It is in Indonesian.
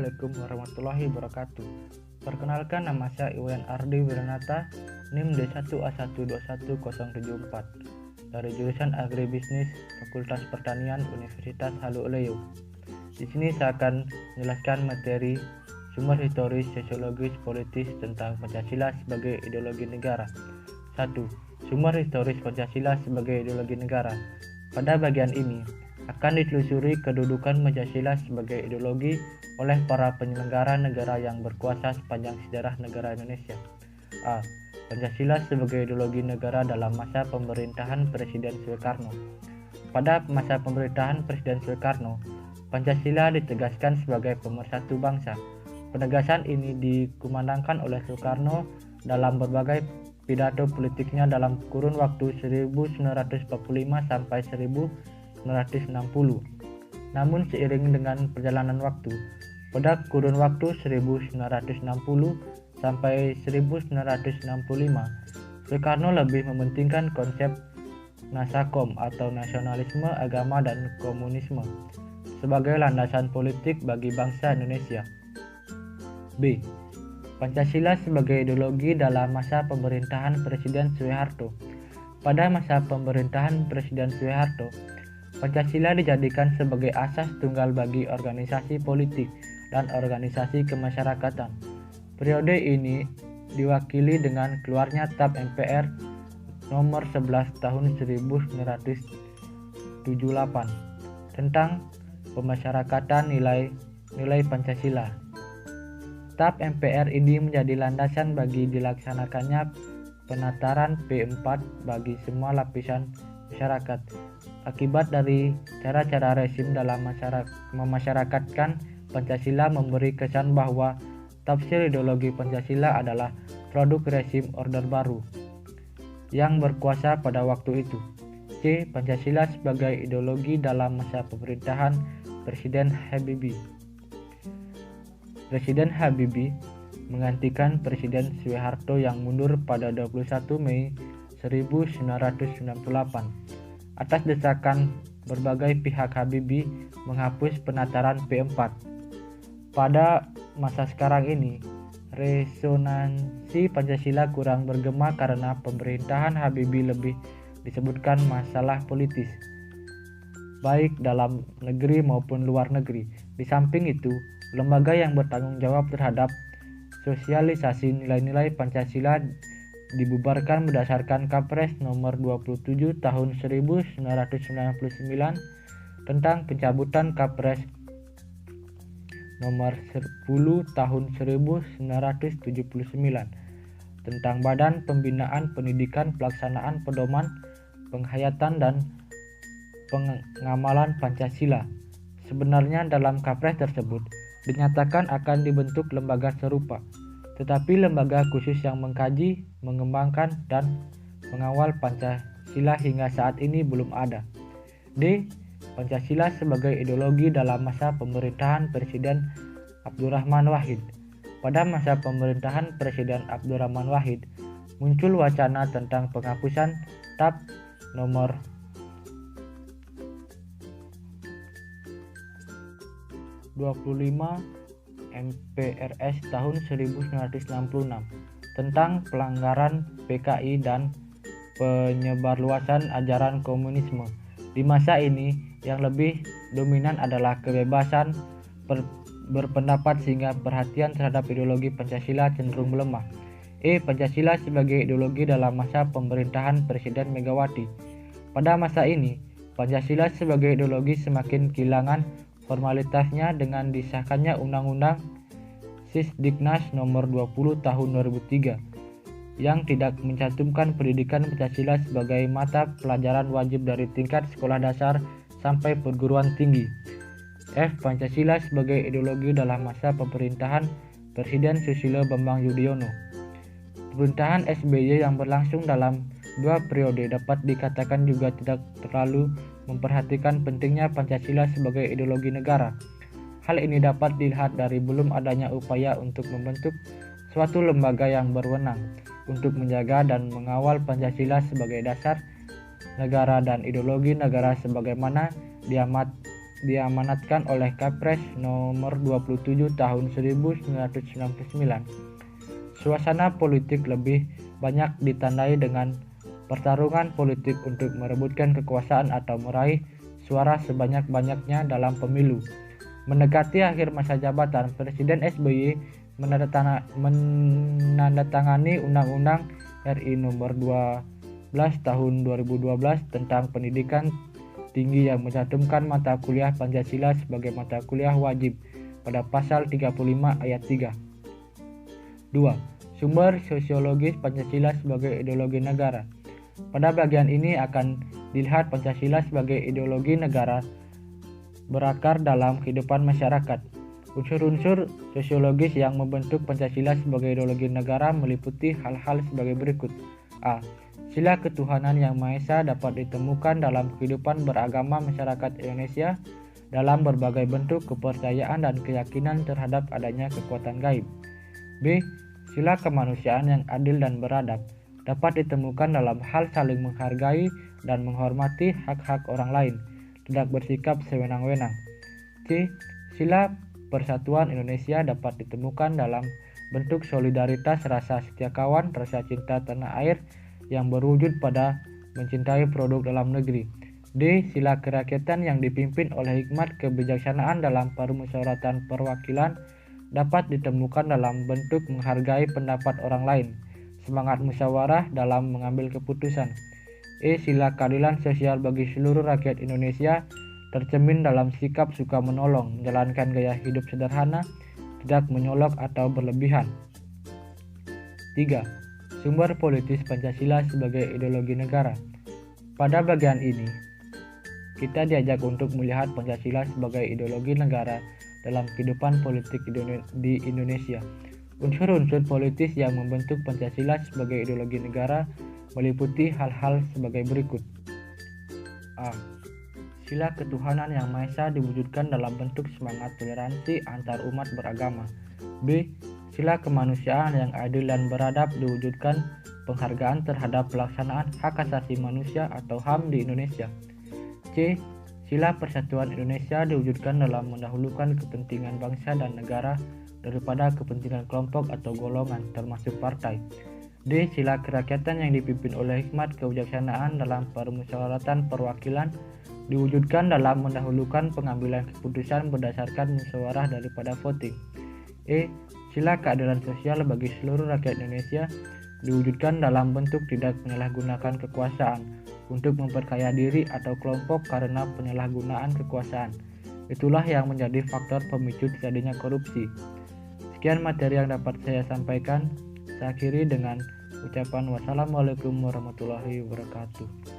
Assalamualaikum warahmatullahi wabarakatuh. Perkenalkan, nama saya Iwan Ardi Wiranata, NIM D1A1211074 dari jurusan Agribisnis Fakultas Pertanian Universitas Haluoleo. Di sini saya akan menjelaskan materi sumber historis, sosiologis, politis tentang Pancasila sebagai ideologi negara. 1. Sumber historis Pancasila sebagai ideologi negara. Pada bagian ini akan ditelusuri kedudukan Pancasila sebagai ideologi oleh para penyelenggara negara yang berkuasa sepanjang sejarah negara Indonesia. A. Pancasila sebagai ideologi negara dalam masa pemerintahan Presiden Soekarno. Pada masa pemerintahan Presiden Soekarno, Pancasila ditegaskan sebagai pemersatu bangsa. Penegasan ini dikumandangkan oleh Soekarno dalam berbagai pidato politiknya dalam kurun waktu 1945 sampai 1960. Namun seiring dengan perjalanan waktu, pada kurun waktu 1960 sampai 1965, Soekarno lebih mementingkan konsep Nasakom atau nasionalisme agama dan komunisme sebagai landasan politik bagi bangsa Indonesia. B. Pancasila sebagai ideologi dalam masa pemerintahan Presiden Soeharto. Pada masa pemerintahan Presiden Soeharto, Pancasila dijadikan sebagai asas tunggal bagi organisasi politik dan organisasi kemasyarakatan. Periode ini diwakili dengan keluarnya TAP MPR nomor 11 tahun 1978 tentang pemasyarakatan nilai Pancasila. TAP MPR ini menjadi landasan bagi dilaksanakannya penataran P4 bagi semua lapisan masyarakat. Akibat dari cara-cara rezim dalam memasyarakatkan Pancasila memberi kesan bahwa tafsir ideologi Pancasila adalah produk rezim Orde Baru yang berkuasa pada waktu itu. C. Pancasila sebagai ideologi dalam masa pemerintahan Presiden Habibie. Presiden Habibie menggantikan Presiden Soeharto yang mundur pada 21 Mei 1998. Atas desakan berbagai pihak, Habibie menghapus penataran P4. Pada masa sekarang ini, resonansi Pancasila kurang bergema karena pemerintahan Habibie lebih disebutkan masalah politis, baik dalam negeri maupun luar negeri. Di samping itu, lembaga yang bertanggung jawab terhadap sosialisasi nilai-nilai Pancasila dibubarkan berdasarkan Kapres nomor 27 tahun 1999 tentang pencabutan Kapres nomor 10 tahun 1979 tentang Badan Pembinaan Pendidikan Pelaksanaan Pedoman Penghayatan dan Pengamalan Pancasila. Sebenarnya dalam Kapres tersebut dinyatakan akan dibentuk lembaga serupa, tetapi lembaga khusus yang mengkaji, mengembangkan, dan mengawal Pancasila hingga saat ini belum ada. D. Pancasila sebagai ideologi dalam masa pemerintahan Presiden Abdurrahman Wahid. Pada masa pemerintahan Presiden Abdurrahman Wahid, muncul wacana tentang penghapusan TAP nomor 25 MPRS tahun 1966 tentang pelanggaran PKI dan penyebarluasan ajaran komunisme. Di masa ini, yang lebih dominan adalah kebebasan berpendapat sehingga perhatian terhadap ideologi Pancasila cenderung melemah. E. Pancasila sebagai ideologi dalam masa pemerintahan Presiden Megawati. Pada masa ini, Pancasila sebagai ideologi semakin kehilangan formalitasnya dengan disahkannya Undang-Undang Sisdiknas nomor 20 tahun 2003 yang tidak mencantumkan pendidikan Pancasila sebagai mata pelajaran wajib dari tingkat sekolah dasar sampai perguruan tinggi. F. Pancasila sebagai ideologi dalam masa pemerintahan Presiden Susilo Bambang Yudhoyono. Pemerintahan SBY yang berlangsung dalam 2 periode dapat dikatakan juga tidak terlalu memperhatikan pentingnya Pancasila sebagai ideologi negara. Hal ini dapat dilihat dari belum adanya upaya untuk membentuk suatu lembaga yang berwenang untuk menjaga dan mengawal Pancasila sebagai dasar negara dan ideologi negara sebagaimana diamanatkan oleh Kepres nomor 27 tahun 1999. Suasana politik lebih banyak ditandai dengan pertarungan politik untuk merebutkan kekuasaan atau meraih suara sebanyak-banyaknya dalam pemilu. Mendekati akhir masa jabatan, Presiden SBY menandatangani Undang-Undang RI nomor 12 tahun 2012 tentang pendidikan tinggi yang mencantumkan mata kuliah Pancasila sebagai mata kuliah wajib pada pasal 35 ayat 3. 2. Sumber sosiologis Pancasila sebagai ideologi negara. Pada bagian ini akan dilihat Pancasila sebagai ideologi negara berakar dalam kehidupan masyarakat. Unsur-unsur sosiologis yang membentuk Pancasila sebagai ideologi negara meliputi hal-hal sebagai berikut. A. Sila ketuhanan yang Maha Esa dapat ditemukan dalam kehidupan beragama masyarakat Indonesia dalam berbagai bentuk kepercayaan dan keyakinan terhadap adanya kekuatan gaib. B. Sila kemanusiaan yang adil dan beradab dapat ditemukan dalam hal saling menghargai dan menghormati hak-hak orang lain, tidak bersikap sewenang-wenang. C. Sila persatuan Indonesia dapat ditemukan dalam bentuk solidaritas, rasa setia kawan, rasa cinta tanah air yang berwujud pada mencintai produk dalam negeri. D. Sila kerakyatan yang dipimpin oleh hikmat kebijaksanaan dalam permusyawaratan perwakilan dapat ditemukan dalam bentuk menghargai pendapat orang lain, semangat musyawarah dalam mengambil keputusan. E. Sila keadilan sosial bagi seluruh rakyat Indonesia tercermin dalam sikap suka menolong, menjalankan gaya hidup sederhana, tidak menyolok atau berlebihan. 3. Sumber politis Pancasila sebagai ideologi negara. Pada bagian ini, kita diajak untuk melihat Pancasila sebagai ideologi negara dalam kehidupan politik di Indonesia. Unsur-unsur politis yang membentuk Pancasila sebagai ideologi negara meliputi hal-hal sebagai berikut. A. Sila ketuhanan yang Maha Esa diwujudkan dalam bentuk semangat toleransi antar umat beragama. B. Sila kemanusiaan yang adil dan beradab diwujudkan penghargaan terhadap pelaksanaan hak asasi manusia atau HAM di Indonesia. C. Sila persatuan Indonesia diwujudkan dalam mendahulukan kepentingan bangsa dan negara daripada kepentingan kelompok atau golongan termasuk partai. D. Sila kerakyatan yang dipimpin oleh hikmat kebijaksanaan dalam permusyawaratan perwakilan diwujudkan dalam mendahulukan pengambilan keputusan berdasarkan musyawarah daripada voting. E. Sila keadilan sosial bagi seluruh rakyat Indonesia diwujudkan dalam bentuk tidak menyalahgunakan kekuasaan untuk memperkaya diri atau kelompok karena penyalahgunaan kekuasaan. Itulah yang menjadi faktor pemicu terjadinya korupsi. Sekian materi yang dapat saya sampaikan. Saya akhiri dengan ucapan wassalamualaikum warahmatullahi wabarakatuh.